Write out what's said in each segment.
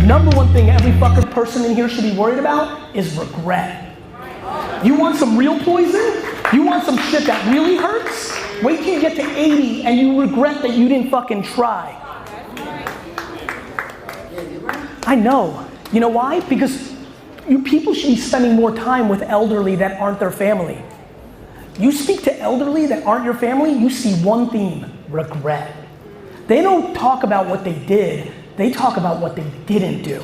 Number one thing every fucking person in here should be worried about is regret. You want some real poison? You want some shit that really hurts? Wait till you get to 80 and you regret that you didn't fucking try. I know. You know why? Because people should be spending more time with elderly that aren't their family. You speak to elderly that aren't your family, you see one theme: regret. They don't talk about what they did. They talk about what they didn't do.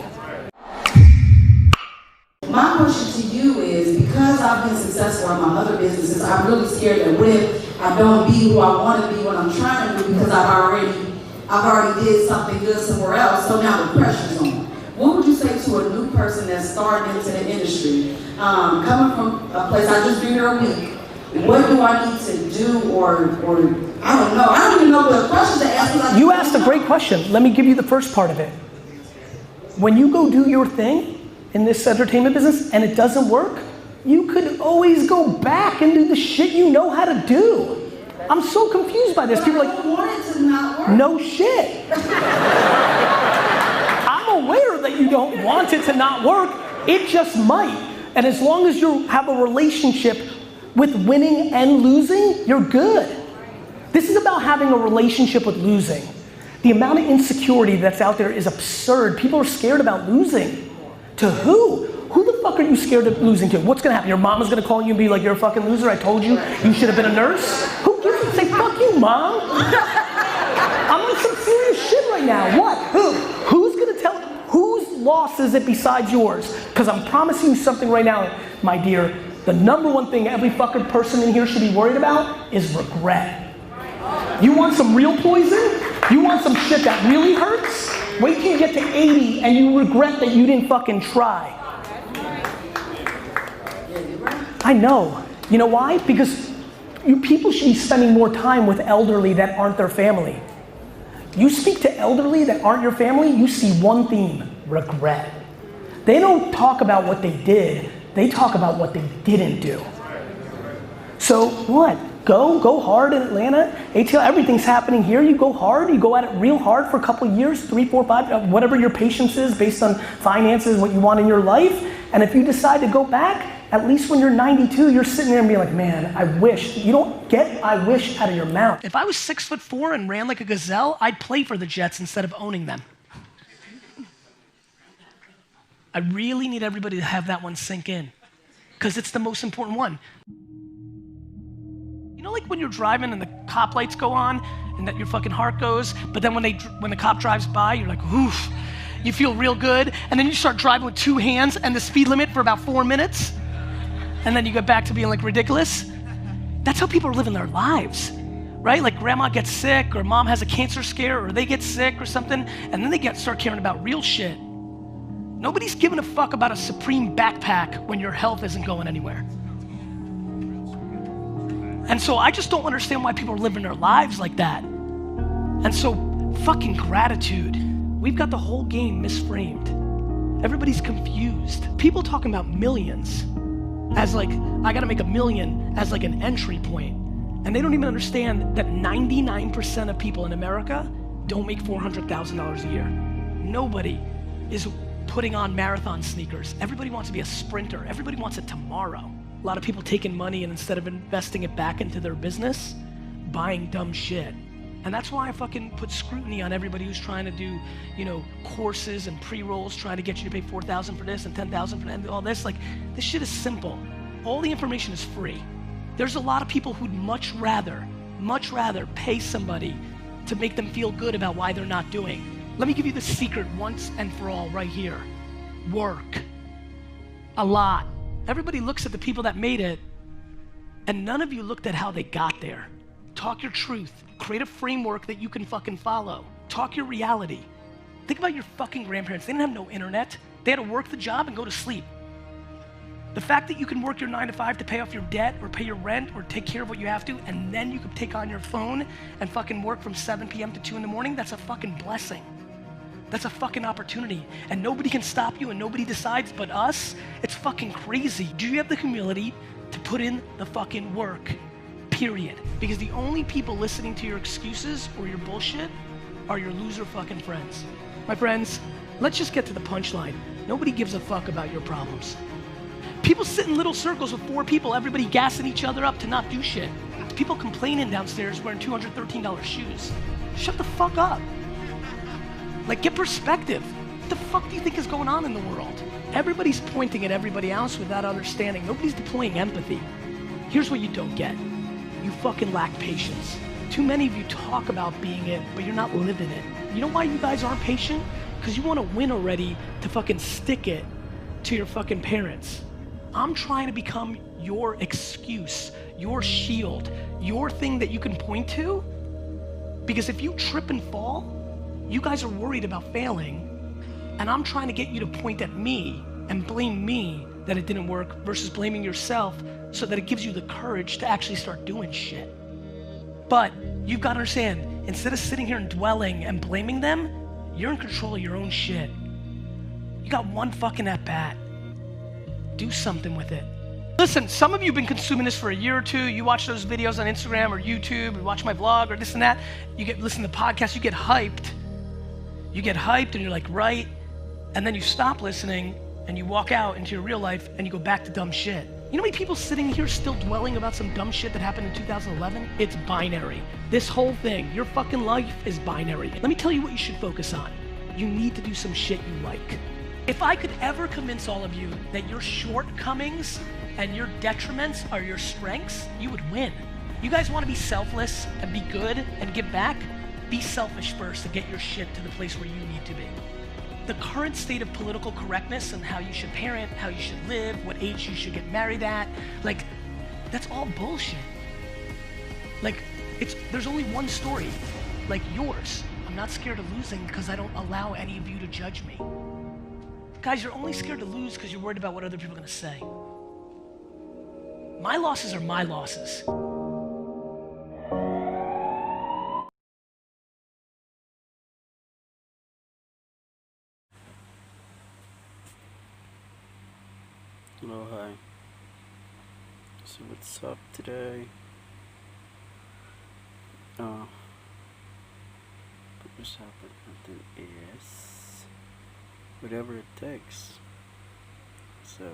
My question to you is, because I've been successful in my other businesses, I'm really scared that what if I don't be who I want to be, what I'm trying to do, because I've already did something good somewhere else, so now the pressure's on. What would you say to a new person that's starting into the industry, coming from a place I just been here a week? What do I need to do, or I don't know. I don't even know what question to ask. You asked a great question. Let me give you the first part of it. When you go do your thing in this entertainment business and it doesn't work, you could always go back and do the shit you know how to do. I'm so confused by this. People are like, I want it to not work. No shit. I'm aware that you don't want it to not work. It just might. And as long as you have a relationship with winning and losing, you're good. This is about having a relationship with losing. The amount of insecurity that's out there is absurd. People are scared about losing. To who? Who the fuck are you scared of losing to? What's gonna happen? Your mom is gonna call you and be like, you're a fucking loser, I told you, you should have been a nurse? Who gives a say, fuck you, mom? I'm on some serious shit right now. What? Who? Who's gonna tell, whose loss is it besides yours? Because I'm promising you something right now, my dear. The number one thing every fucking person in here should be worried about is regret. You want some real poison? You want some shit that really hurts? Wait till you get to 80 and you regret that you didn't fucking try. I know. You know why? Because people should be spending more time with elderly that aren't their family. You speak to elderly that aren't your family, you see one theme: regret. They don't talk about what they did. They talk about what they didn't do. So what? Go hard in Atlanta. ATL, everything's happening here. You go hard, you go at it real hard for a couple of years, 3, 4, 5, whatever your patience is based on finances, what you want in your life. And if you decide to go back, at least when you're 92, you're sitting there and being like, man, I wish. You don't get I wish out of your mouth. If I was 6'4" and ran like a gazelle, I'd play for the Jets instead of owning them. I really need everybody to have that one sink in, because it's the most important one. You know, like when you're driving and the cop lights go on and that your fucking heart goes, but then when the cop drives by, you're like, oof, you feel real good, and then you start driving with 2 hands and the speed limit for about 4 minutes, and then you get back to being like ridiculous. That's how people are living their lives, right? Like grandma gets sick, or mom has a cancer scare, or they get sick or something, and then they start caring about real shit. Nobody's giving a fuck about a Supreme backpack when your health isn't going anywhere. And so I just don't understand why people are living their lives like that. And so fucking gratitude. We've got the whole game misframed. Everybody's confused. People talking about millions as like, I gotta make $1 million as like an entry point. And they don't even understand that 99% of people in America don't make $400,000 a year. Nobody is putting on marathon sneakers. Everybody wants to be a sprinter. Everybody wants it tomorrow. A lot of people taking money and instead of investing it back into their business, buying dumb shit. And that's why I fucking put scrutiny on everybody who's trying to do, courses and pre-rolls, trying to get you to pay 4,000 for this and 10,000 for that and all this. Like, this shit is simple. All the information is free. There's a lot of people who'd much rather pay somebody to make them feel good about why they're not doing. Let me give you the secret once and for all right here. Work. A lot. Everybody looks at the people that made it, and none of you looked at how they got there. Talk your truth. Create a framework that you can fucking follow. Talk your reality. Think about your fucking grandparents. They didn't have no internet. They had to work the job and go to sleep. The fact that you can work your 9 to 5 to pay off your debt or pay your rent or take care of what you have to, and then you can take on your phone and fucking work from 7 p.m. to 2 in the morning, that's a fucking blessing. That's a fucking opportunity. And nobody can stop you and nobody decides but us. It's fucking crazy. Do you have the humility to put in the fucking work? Period. Because the only people listening to your excuses or your bullshit are your loser fucking friends. My friends, let's just get to the punchline. Nobody gives a fuck about your problems. People sit in little circles with 4 people, everybody gassing each other up to not do shit. People complaining downstairs wearing $213 shoes. Shut the fuck up. Like, get perspective. What the fuck do you think is going on in the world? Everybody's pointing at everybody else without understanding. Nobody's deploying empathy. Here's what you don't get. You fucking lack patience. Too many of you talk about being it, but you're not living it. You know why you guys aren't patient? Because you want to win already to fucking stick it to your fucking parents. I'm trying to become your excuse, your shield, your thing that you can point to. Because if you trip and fall, you guys are worried about failing. And I'm trying to get you to point at me and blame me that it didn't work versus blaming yourself so that it gives you the courage to actually start doing shit. But you've got to understand, instead of sitting here and dwelling and blaming them, you're in control of your own shit. You got one fucking at bat. Do something with it. Listen, some of you have been consuming this for a year or two. You watch those videos on Instagram or YouTube, or watch my vlog or this and that. You listen to podcasts, you get hyped. You get hyped and you're like, right. And then you stop listening and you walk out into your real life and you go back to dumb shit. You know how many people sitting here still dwelling about some dumb shit that happened in 2011? It's binary. This whole thing, your fucking life is binary. Let me tell you what you should focus on. You need to do some shit you like. If I could ever convince all of you that your shortcomings and your detriments are your strengths, you would win. You guys want to be selfless and be good and give back? Be selfish first to get your shit to the place where you need to be. The current state of political correctness and how you should parent, how you should live, what age you should get married at, like, that's all bullshit. Like, there's only one story, like yours. I'm not scared of losing because I don't allow any of you to judge me. Guys, you're only scared to lose because you're worried about what other people are gonna say. My losses are my losses. Hello, hi. So what's up today? Pag-usapan natin is whatever it takes. So,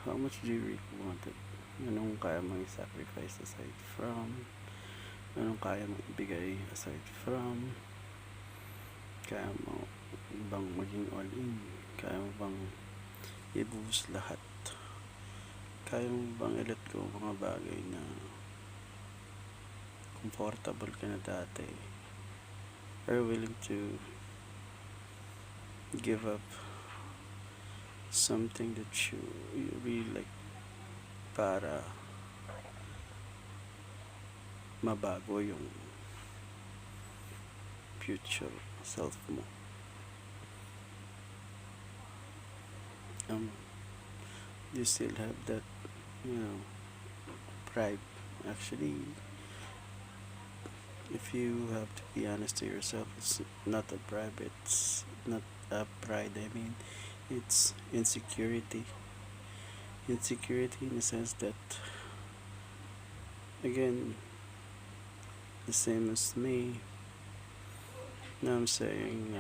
how much do you really want it? Anong kaya mong i-sacrifice aside from? Anong kaya mong ibigay aside from? Kaya mo bang maging all-in? Kaya mo bang ibuhos lahat? Kaya mo bang i-let go mga bagay na comfortable ka na dati? Are you willing to give up something that you really like para mabago yung future self mo? Do you still have that, pride? Actually, if you have to be honest to yourself, it's not a pride, it's not a pride, it's insecurity. Insecurity in the sense that, again, the same as me. Now I'm saying,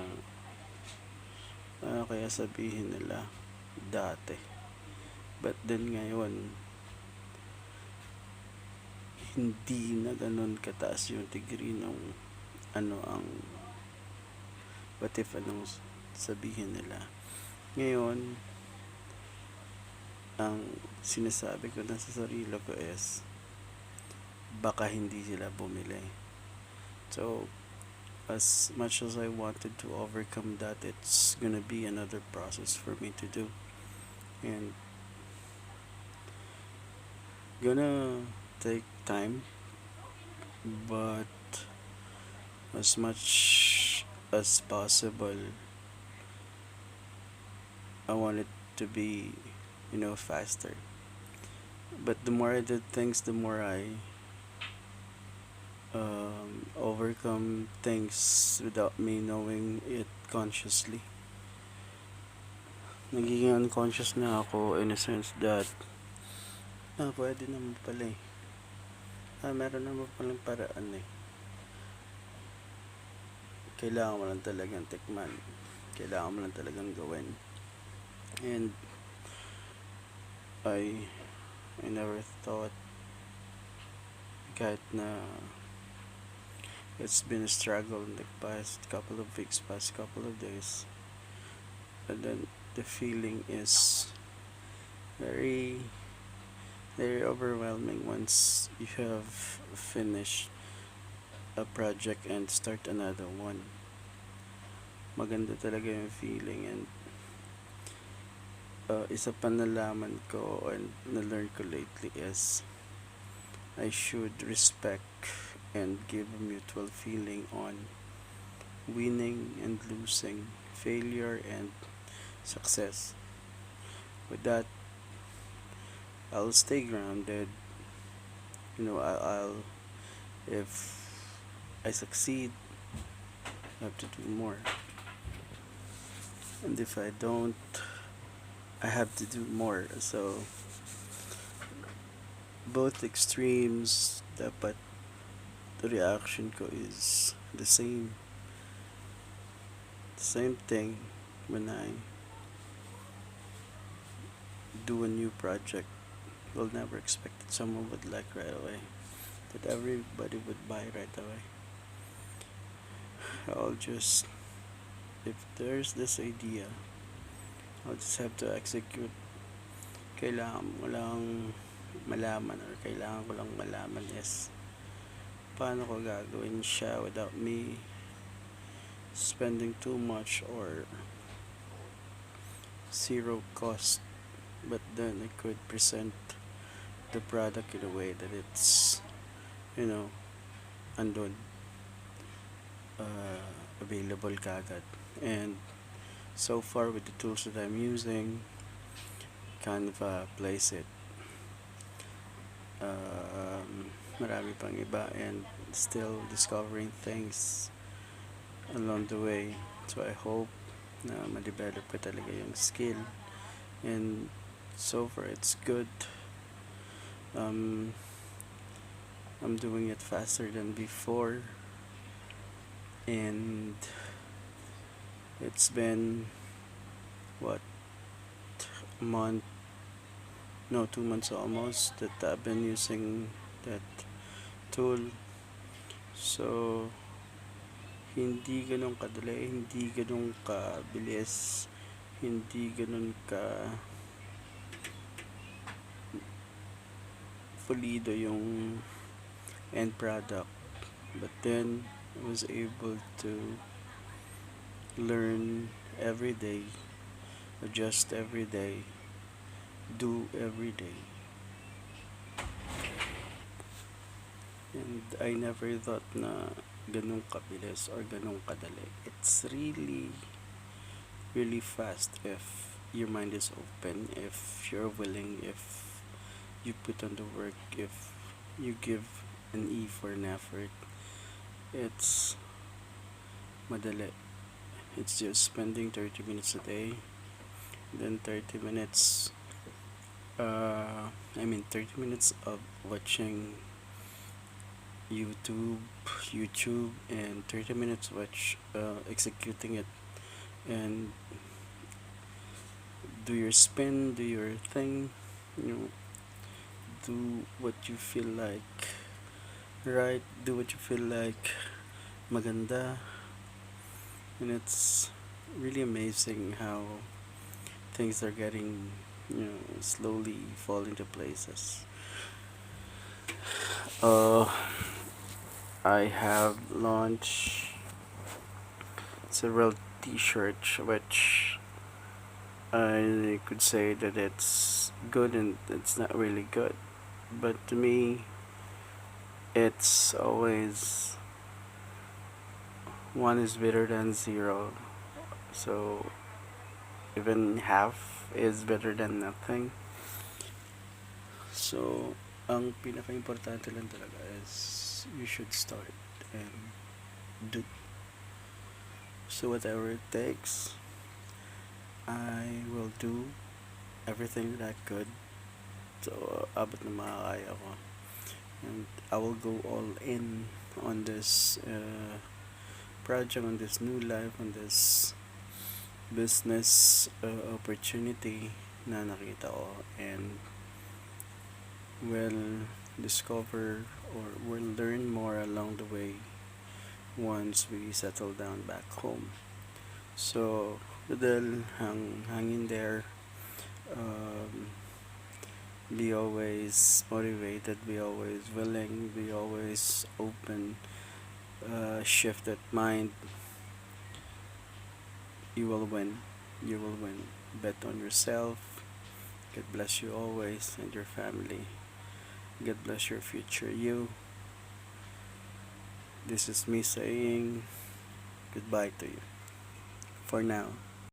kaya sabihin nila dati, but then ngayon hindi na ganun kataas yung degree ng ano ang what if anong sabihin nila. Ngayon, ang sinasabi ko na sa sarili ko is baka hindi sila bumili. So, as much as I wanted to overcome that, it's gonna be another process for me to do. And gonna take time, but as much as possible, I want it to be, faster. But the more I did things, the more I overcome things without me knowing it consciously. Nagiging unconscious na ako in a sense that pwede naman pala eh. Meron naman palang paraan eh. Kailangan mo lang talagang tikman. Kailangan mo lang talagang gawin. And I never thought kahit na it's been a struggle in the past couple of weeks, past couple of days. And then the feeling is very, very overwhelming once you have finished a project and start another one. Maganda talaga yung feeling, and isa pa nalaman ko and na-learn ko lately is I should respect and give a mutual feeling on winning and losing, failure and success. With that, I'll stay grounded. I'll if I succeed, I have to do more. And if I don't, I have to do more. So both extremes, dapat the reaction ko is the same. The same thing when I do a new project. We'll never expect that someone would like right away, that everybody would buy right away. I'll just, if there's this idea, I'll just have to execute. Kailangan mo lang malaman, or kailangan ko lang malaman is paano ko gagawin siya without me spending too much or zero cost, but then I could present the product in a way that it's andun, available kagad. And so far with the tools that I'm using, Canva, Placeit, marami pang iba, and still discovering things along the way. So I hope na ma-develop ko talaga yung skill, and so far it's good. I'm doing it faster than before, and it's been a month, no, 2 months almost that I've been using that tool. So hindi ganun kadali, hindi ganun kabilis, hindi ganun ka pulido yung end product, but then I was able to learn every day, adjust every day, do every day. And I never thought na ganun kabilis or ganun kadali. It's really, really fast if your mind is open, if you're willing, if you put on the work, if you give an E for an effort. It's madali. It's just spending 30 minutes a day, then 30 minutes 30 minutes of watching YouTube, and 30 minutes executing it, and do your spin, do your thing, do what you feel like Right, do what you feel like maganda, and it's really amazing how things are getting, slowly fall into places. Uh, I have launched several t-shirts which I could say that it's good and it's not really good. But to me, it's always one is better than zero. So even half is better than nothing. So ang pinaka-importante lang talaga is you should start and do. So whatever it takes, I will do everything that I could. So abot na makakaya ko. And I will go all in on this project, on this new life, on this business opportunity na nakita ko, and will discover or will learn more along the way once we settle down back home. So, Adel, hang in there. Um, be always motivated, be always willing, be always open. Shift that mind. You will win. You will win. Bet on yourself. God bless you always and your family. God bless your future you. This is me saying goodbye to you for now.